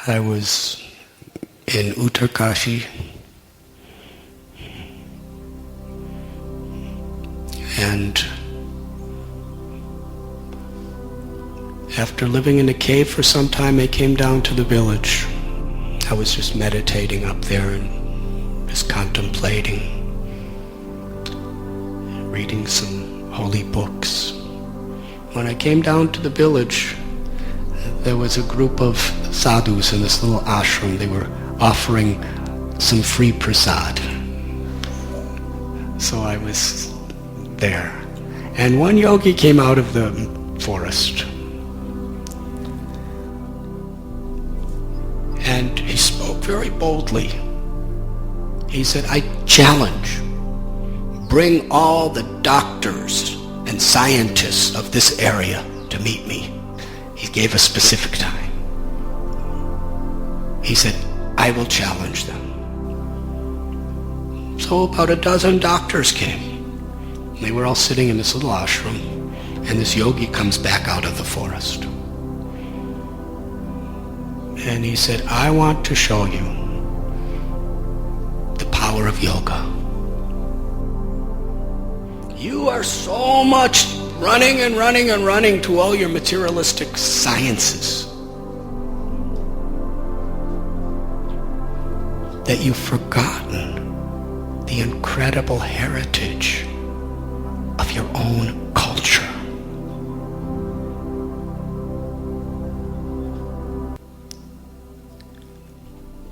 I was in Uttarkashi, and after living in a cave for some time, I came down to the village. I was just meditating up there and just contemplating, reading some holy books. When I came down to the village, there was a group of sadhus in this little ashram. They were offering some free prasad. So I was there. And one yogi came out of the forest. And he spoke very boldly. He said, "I challenge, bring all the doctors and scientists of this area to meet me." He gave a specific time. He said, "I will challenge them." So about a dozen doctors came. They were all sitting in this little ashram, and this yogi comes back out of the forest. And he said, "I want to show you the power of yoga. You are so much running and running and running to all your materialistic sciences that you've forgotten the incredible heritage of your own culture.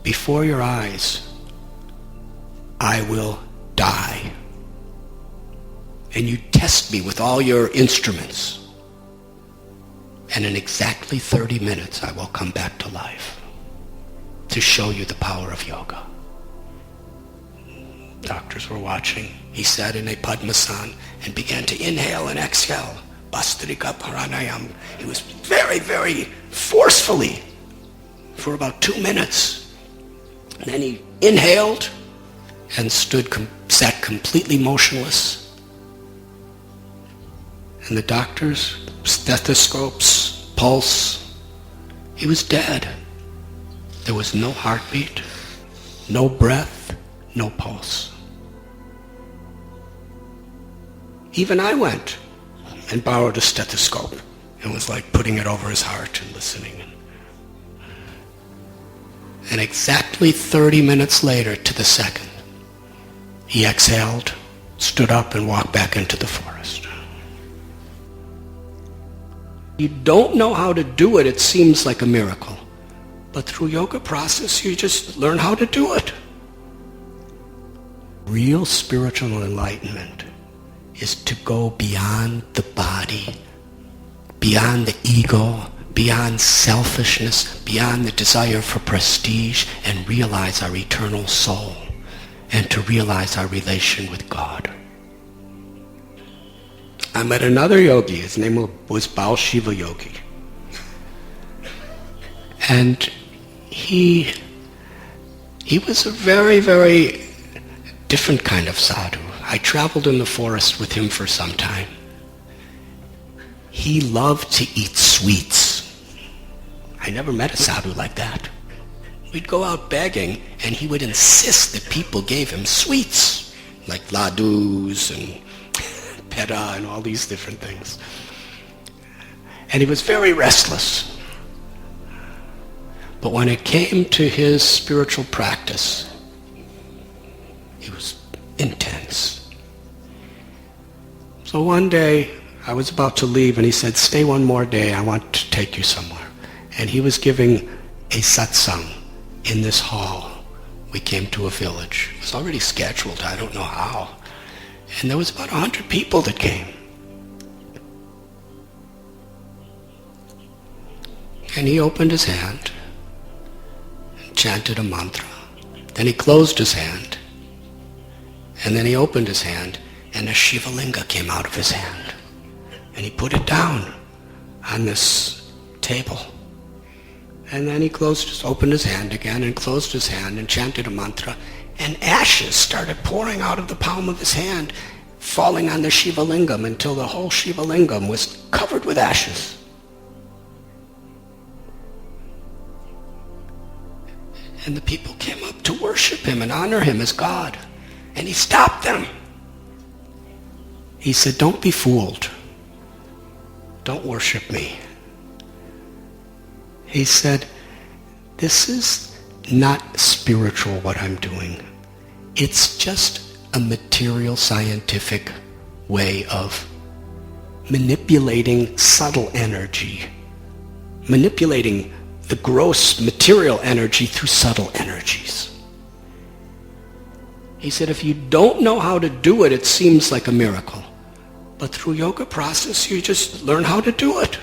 Before your eyes, I will die. And you test me with all your instruments. And in exactly 30 minutes, I will come back to life to show you the power of yoga." Doctors were watching. He sat in a Padmasana and began to inhale and exhale. Bastrika Pranayam. It was very, very forcefully for about 2 minutes. And then he inhaled and sat completely motionless. And the doctors, stethoscopes, pulse, he was dead. There was no heartbeat, no breath, no pulse. Even I went and borrowed a stethoscope and was like putting it over his heart and listening. And exactly 30 minutes later, to the second, he exhaled, stood up, and walked back into the forest. You don't know how to do it, it seems like a miracle. But through yoga process, you just learn how to do it. Real spiritual enlightenment is to go beyond the body, beyond the ego, beyond selfishness, beyond the desire for prestige, and realize our eternal soul, and to realize our relation with God. I met another yogi. His name was Baal Shiva Yogi. And he was a very, very different kind of sadhu. I traveled in the forest with him for some time. He loved to eat sweets. I never met a sadhu like that. We'd go out begging, and he would insist that people gave him sweets, like ladus and peta and all these different things. And he was very restless. But when it came to his spiritual practice, he was intense. So one day, I was about to leave, and he said, "Stay one more day, I want to take you somewhere." And he was giving a satsang in this hall. We came to a village. It was already scheduled, I don't know how. And there was about 100 people that came. And he opened his hand and chanted a mantra. Then he closed his hand. And then he opened his hand, and a Shiva Linga came out of his hand. And he put it down on this table. And then he opened his hand again and closed his hand and chanted a mantra. And ashes started pouring out of the palm of his hand, falling on the Shiva Lingam until the whole Shiva Lingam was covered with ashes. And the people came up to worship him and honor him as God. And he stopped them. He said, don't be fooled. Don't worship me. He said, this is not spiritual what I'm doing. It's just a material scientific way of manipulating subtle energy, manipulating the gross material energy through subtle energies. He said, if you don't know how to do it, it seems like a miracle. But through yoga process, you just learn how to do it.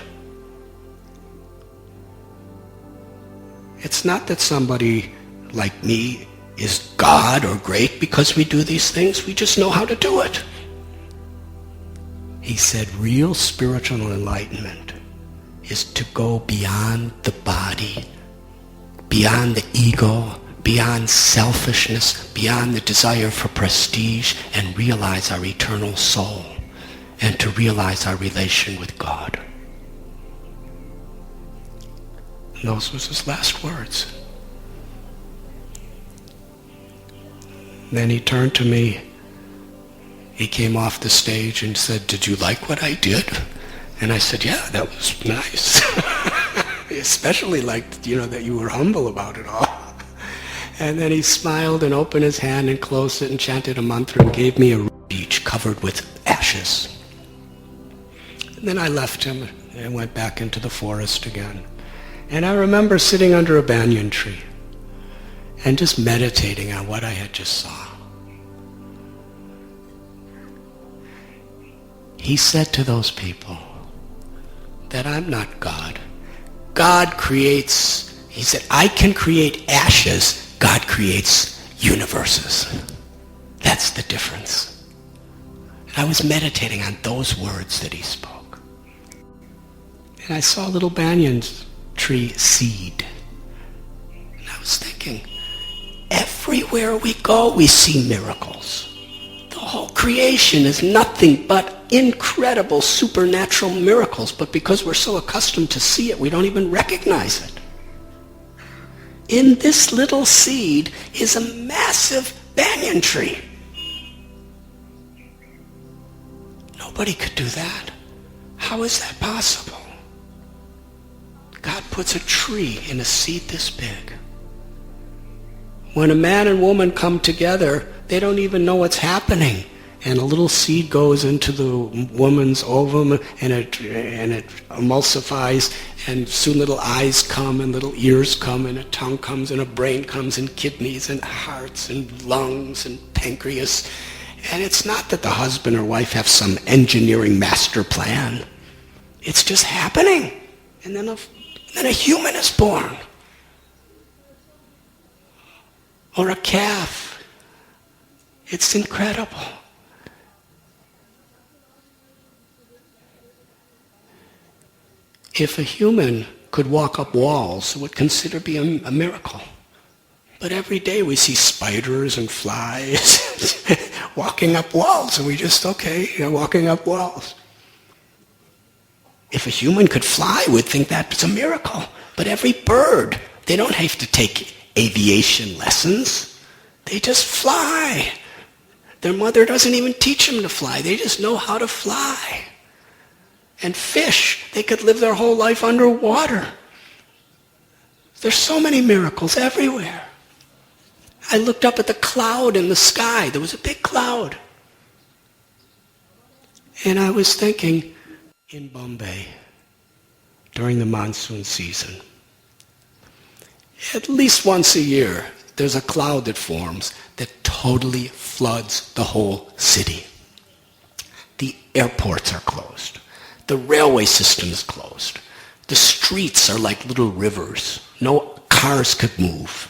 It's not that somebody like me is God or great because we do these things. We just know how to do it. He said, real spiritual enlightenment is to go beyond the body, beyond the ego, beyond selfishness, beyond the desire for prestige, and realize our eternal soul, and to realize our relation with God. And those was his last words. Then he turned to me. He came off the stage and said, did you like what I did? And I said, yeah, that was nice. Especially liked, that you were humble about it all. And then he smiled and opened his hand and closed it and chanted a mantra and gave me a each covered with ashes. And then I left him and went back into the forest again. And I remember sitting under a banyan tree and just meditating on what I had just saw. He said to those people that I'm not God. God creates, he said, I can create ashes. God creates universes. That's the difference. And I was meditating on those words that he spoke. And I saw a little banyan tree seed. And I was thinking, everywhere we go, we see miracles. The whole creation is nothing but incredible supernatural miracles, but because we're so accustomed to see it, we don't even recognize it. In this little seed is a massive banyan tree. Nobody could do that. How is that possible? God puts a tree in a seed this big. When a man and woman come together, they don't even know what's happening. And a little seed goes into the woman's ovum, and it emulsifies, and soon little eyes come, and little ears come, and a tongue comes, and a brain comes, and kidneys, and hearts, and lungs, and pancreas. And it's not that the husband or wife have some engineering master plan. It's just happening. And then a human is born. Or a calf. It's incredible. If a human could walk up walls, it would consider be a miracle. But every day we see spiders and flies walking up walls, and we just, walking up walls. If a human could fly, we'd think that's a miracle. But every bird, they don't have to take aviation lessons. They just fly. Their mother doesn't even teach them to fly. They just know how to fly. And fish, they could live their whole life underwater. There's so many miracles everywhere. I looked up at the cloud in the sky. There was a big cloud. And I was thinking, in Bombay, during the monsoon season, at least once a year, there's a cloud that forms that totally floods the whole city. The airports are closed. The railway system is closed. The streets are like little rivers. No cars could move.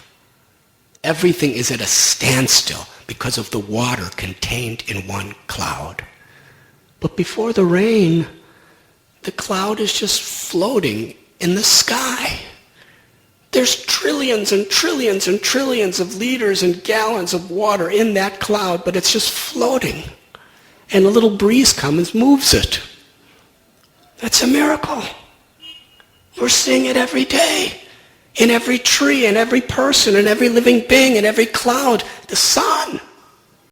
Everything is at a standstill because of the water contained in one cloud. But before the rain, the cloud is just floating in the sky. There's trillions and trillions and trillions of liters and gallons of water in that cloud, but it's just floating. And a little breeze comes and moves it. That's a miracle. We're seeing it every day. In every tree, in every person, in every living being, in every cloud, the sun.